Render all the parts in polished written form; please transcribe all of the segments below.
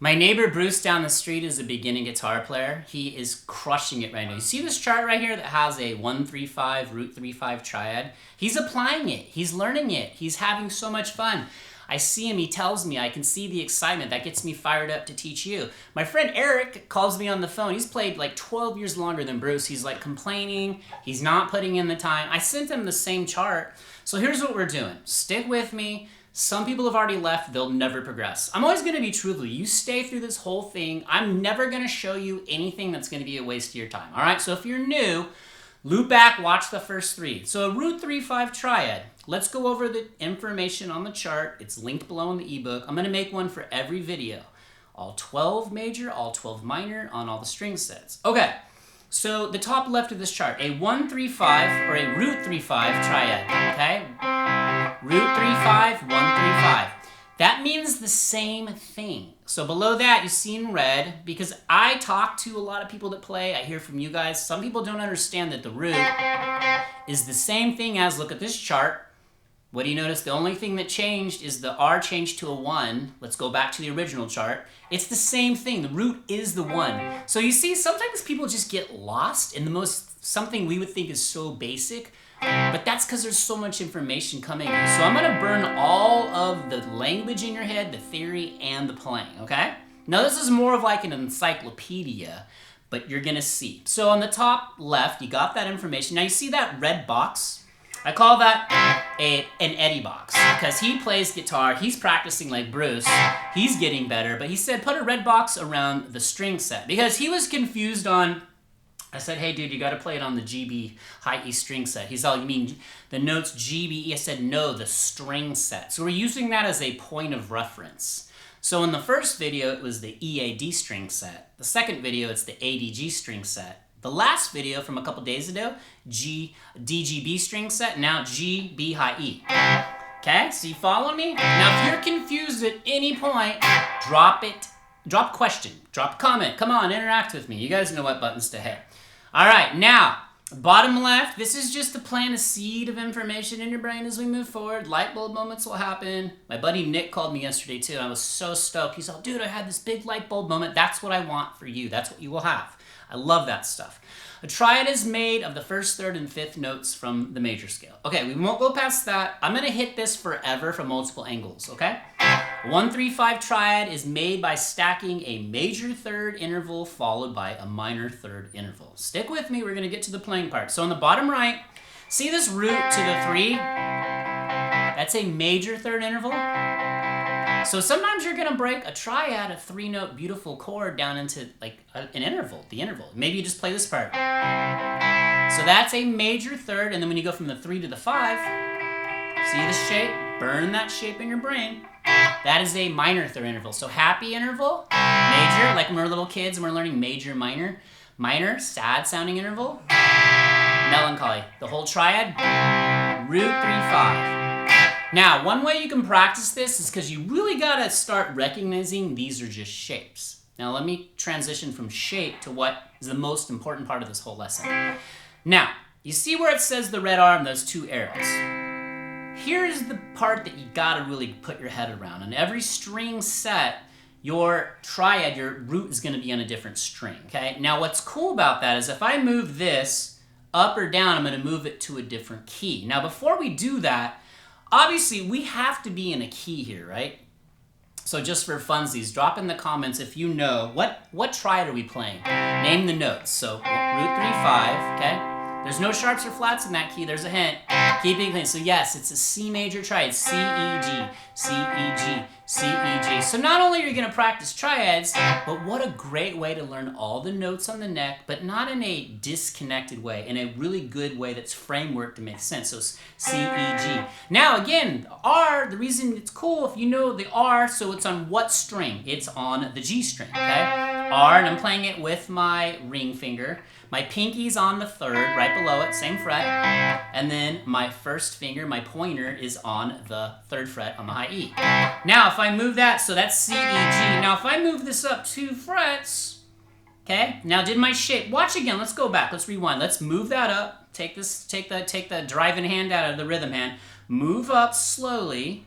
My neighbor Bruce down the street is a beginning guitar player. He is crushing it right now. You see this chart right here that has a 1-3-5 root 3-5 triad? He's applying it. He's learning it. He's having so much fun. I see him, he tells me, I can see the excitement. That gets me fired up to teach you. My friend Eric calls me on the phone. He's played like 12 years longer than Bruce. He's like complaining. He's not putting in the time. I sent him the same chart. So here's what we're doing. Stick with me. Some people have already left. They'll never progress. I'm always going to be truthful. You stay through this whole thing. I'm never going to show you anything that's going to be a waste of your time. All right? So if you're new, loop back, watch the first three. So a root 3-5 triad. Let's go over the information on the chart. It's linked below in the ebook. I'm going to make one for every video. All 12 major, all 12 minor on all the string sets. Okay, so the top left of this chart, a 1-3-5 or a root 3-5 triad, okay? Root 3-5, 1-3-5. That means the same thing. So below that, you see in red, because I talk to a lot of people that play, I hear from you guys, some people don't understand that the root is the same thing as, look at this chart. What do you notice? The only thing that changed is the R changed to a 1. Let's go back to the original chart. It's the same thing. The root is the 1. So you see, sometimes people just get lost in something we would think is so basic, but that's because there's so much information coming in. So I'm going to burn all of the language in your head, the theory, and the playing, okay? Now this is more of like an encyclopedia, but you're going to see. So on the top left, you got that information. Now you see that red box? I call that an Eddie box because he plays guitar. He's practicing like Bruce. He's getting better, but he said put a red box around the string set because he was confused on. I said, hey, dude, you got to play it on the GB high E string set. He's all, you mean the notes G, B, E? I said, no, the string set. So we're using that as a point of reference. So in the first video, it was the EAD string set. The second video, it's the ADG string set. The last video from a couple days ago, DGB string set, now G, B, high E. Okay, so you follow me? Now, if you're confused at any point, drop it. Drop a question, drop a comment. Come on, interact with me. You guys know what buttons to hit. All right, now, bottom left, this is just to plant a seed of information in your brain as we move forward. Light bulb moments will happen. My buddy Nick called me yesterday too, and I was so stoked. He's like, dude, I had this big light bulb moment. That's what I want for you. That's what you will have. I love that stuff. A triad is made of the first, third, and fifth notes from the major scale. Okay, we won't go past that. I'm going to hit this forever from multiple angles, okay? 1-3-5 triad is made by stacking a major third interval followed by a minor third interval. Stick with me. We're going to get to the playing part. So on the bottom right, see this root to the 3? That's a major third interval. So sometimes you're going to break a triad, a 3-note beautiful chord down into like an interval, the interval. Maybe you just play this part. So that's a major third, and then when you go from the 3 to the 5, see the shape? Burn that shape in your brain. That is a minor third interval. So happy interval, major, like when we're little kids and we're learning major, minor. Minor, sad sounding interval, melancholy. The whole triad, root 3-5. Now, one way you can practice this is because you really got to start recognizing these are just shapes. Now, let me transition from shape to what is the most important part of this whole lesson. Now, you see where it says the red R and those two arrows. Here's the part that you got to really put your head around. On every string set, your triad, your root is going to be on a different string, okay? Now, what's cool about that is if I move this up or down, I'm going to move it to a different key. Now, before we do that, obviously, we have to be in a key here, right? So just for funsies, drop in the comments if you know, what triad are we playing? Name the notes. So root 3-5, okay? There's no sharps or flats in that key. There's a hint. Keep it clean. So yes, it's a C major triad. C, E, G, C, E, G, C, E, G. So not only are you going to practice triads, but what a great way to learn all the notes on the neck, but not in a disconnected way, in a really good way that's framework to make sense. So C, E, G. Now again, R, the reason it's cool, if you know the R, so it's on what string? It's on the G string, okay? R, and I'm playing it with my ring finger. My pinky's on the 3rd, right below it, same fret. And then my first finger, my pointer, is on the 3rd fret on the high E. Now, if I move that, so that's C, E, G. Now, if I move this up 2 frets, okay? Now, did my shape, watch again, let's go back, let's rewind. Let's move that up, take the driving hand out of the rhythm hand, move up slowly.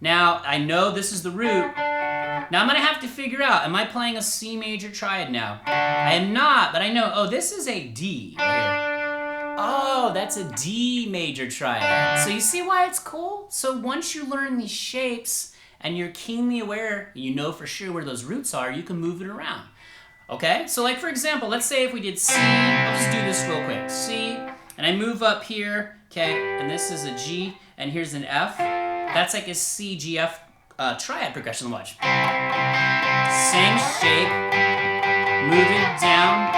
Now, I know this is the root. Now I'm gonna have to figure out, am I playing a C major triad now? I am not, but I know, oh, this is a D right here. Oh, that's a D major triad. So you see why it's cool? So once you learn these shapes and you're keenly aware, you know for sure where those roots are, you can move it around. Okay, so like for example, let's say if we did C, I'll just do this real quick. C, and I move up here, okay, and this is a G, and here's an F. That's like a C, G, F triad progression. Watch. Same shape, moving down.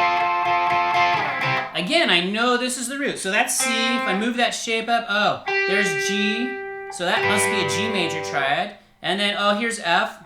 Again, I know this is the root, so that's C. If I move that shape up, oh, there's G, so that must be a G major triad. And then, oh, here's F.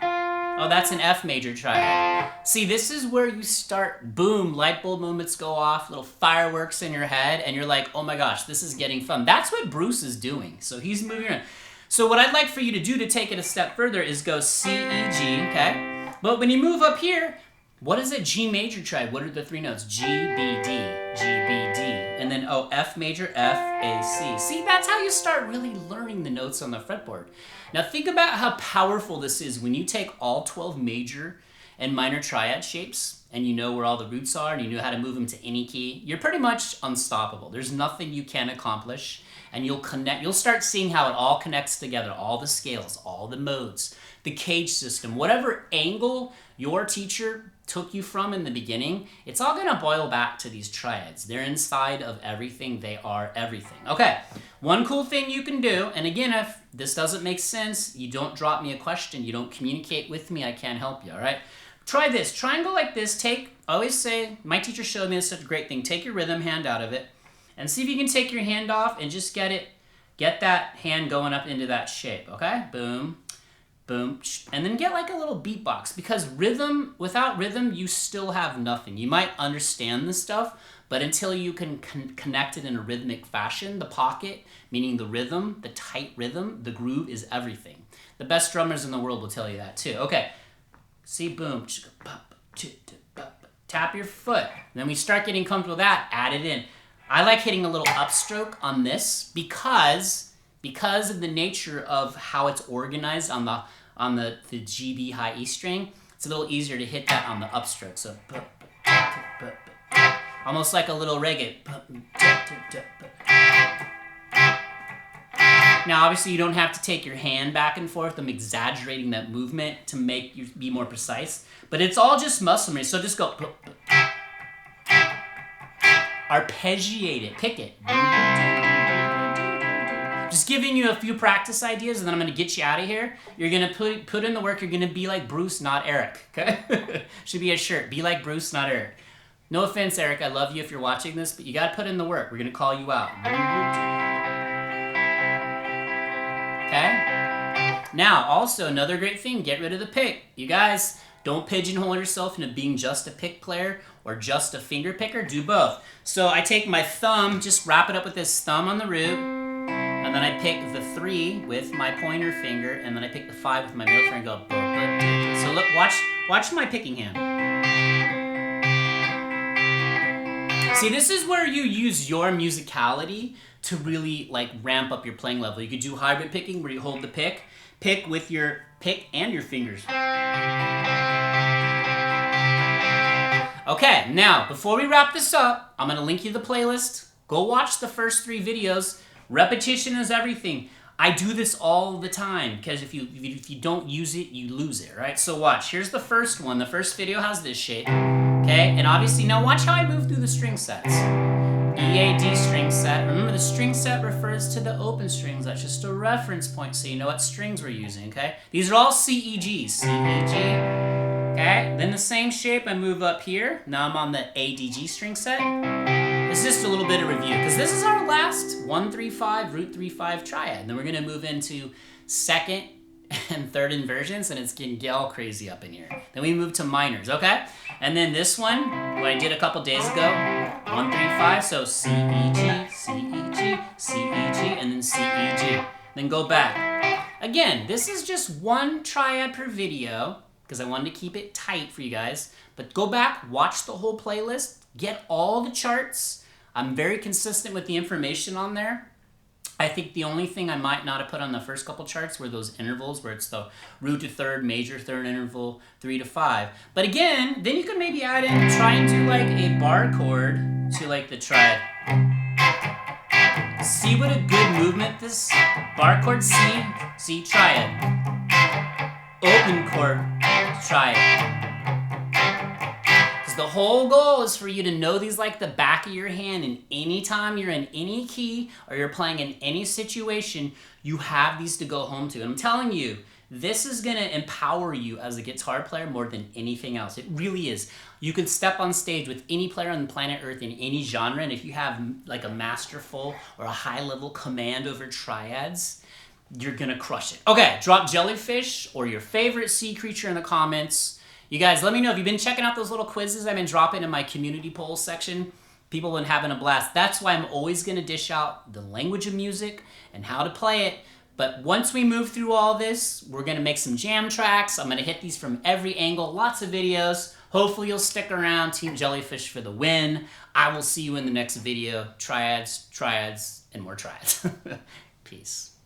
Oh, that's an F major triad. See, this is where you start, boom, light bulb moments go off, little fireworks in your head, and you're like, oh my gosh, this is getting fun. That's what Bruce is doing. So he's moving around. So what I'd like for you to do to take it a step further is go C, E, G, okay? But when you move up here, what is a G major triad? What are the three notes? G, B, D, G, B, D. And then, oh, F major, F, A, C. See, that's how you start really learning the notes on the fretboard. Now think about how powerful this is when you take all 12 major and minor triad shapes and you know where all the roots are and you know how to move them to any key. You're pretty much unstoppable. There's nothing you can't accomplish, and you'll start seeing how it all connects together, all the scales, all the modes, the cage system, whatever angle your teacher took you from in the beginning, it's all gonna boil back to these triads. They're inside of everything, they are everything. Okay, one cool thing you can do, and again, if this doesn't make sense, you don't drop me a question, you don't communicate with me, I can't help you, all right? Try this, try and go like this, I always say, my teacher showed me this such a great thing, take your rhythm hand out of it, and see if you can take your hand off and just get that hand going up into that shape, okay? Boom. Boom, and then get like a little beatbox, because without rhythm, you still have nothing. You might understand the stuff, but until you can connect it in a rhythmic fashion, the pocket, meaning the rhythm, the tight rhythm, the groove is everything. The best drummers in the world will tell you that too. Okay, see, boom, tap your foot. Then we start getting comfortable with that, add it in. I like hitting a little upstroke on this because of the nature of how it's organized on the G, B, high E string, it's a little easier to hit that on the upstroke. So, almost like a little reggae. Now, obviously, you don't have to take your hand back and forth. I'm exaggerating that movement to make you be more precise, but it's all just muscle memory. So just go, arpeggiate it, pick it. Just giving you a few practice ideas, and then I'm going to get you out of here. You're going to put in the work. You're going to be like Bruce, not Eric. Okay? Should be a shirt. Be like Bruce, not Eric. No offense, Eric. I love you if you're watching this, but you got to put in the work. We're going to call you out. Okay? Now, also, another great thing, get rid of the pick. You guys, don't pigeonhole yourself into being just a pick player or just a finger picker. Do both. So I take my thumb, just wrap it up with this thumb on the root, and then I pick the 3 with my pointer finger, and then I pick the 5 with my middle finger and go. So look, watch my picking hand. See, this is where you use your musicality to really like ramp up your playing level. You could do hybrid picking where you hold the pick with your pick and your fingers. Okay, now before we wrap this up, I'm gonna link you the playlist. Go watch the first 3 videos. Repetition is everything. I do this all the time because if you don't use it, you lose it, right? So watch. Here's the first one. The first video has this shape, okay? And obviously, now watch how I move through the string sets. E, A, D string set. Remember, the string set refers to the open strings. That's just a reference point so you know what strings we're using, okay? These are all C, E, G. C, E, G. Okay? Then the same shape, I move up here. Now I'm on the A, D, G string set. It's just a little bit of review, because this is our last 1-3-5 root 3-5 triad. And then we're going to move into second and third inversions, and it's going to get all crazy up in here. Then we move to minors, okay? And then this one, what I did a couple days ago, 1-3-5, so C, E, G, C, E, G, C, E, G, and then C, E, G. Then go back. Again, this is just one triad per video, because I wanted to keep it tight for you guys. But go back, watch the whole playlist, get all the charts. I'm very consistent with the information on there. I think the only thing I might not have put on the first couple charts were those intervals where it's the root to third, major third interval, 3 to 5. But again, then you can maybe add in, try and do like a bar chord to like the triad. See what a good movement this bar chord, C, triad. Open chord, triad. The whole goal is for you to know these like the back of your hand, and anytime you're in any key or you're playing in any situation, you have these to go home to. And I'm telling you, this is going to empower you as a guitar player more than anything else. It really is. You can step on stage with any player on the planet Earth in any genre, and if you have like a masterful or a high-level command over triads, you're going to crush it. Okay, drop Jellyfish or your favorite sea creature in the comments. You guys, let me know if you've been checking out those little quizzes I've been dropping in my community polls section. People have been having a blast. That's why I'm always going to dish out the language of music and how to play it. But once we move through all this, we're going to make some jam tracks. I'm going to hit these from every angle, lots of videos. Hopefully you'll stick around, Team Jellyfish, for the win. I will see you in the next video. Triads, and more triads. Peace.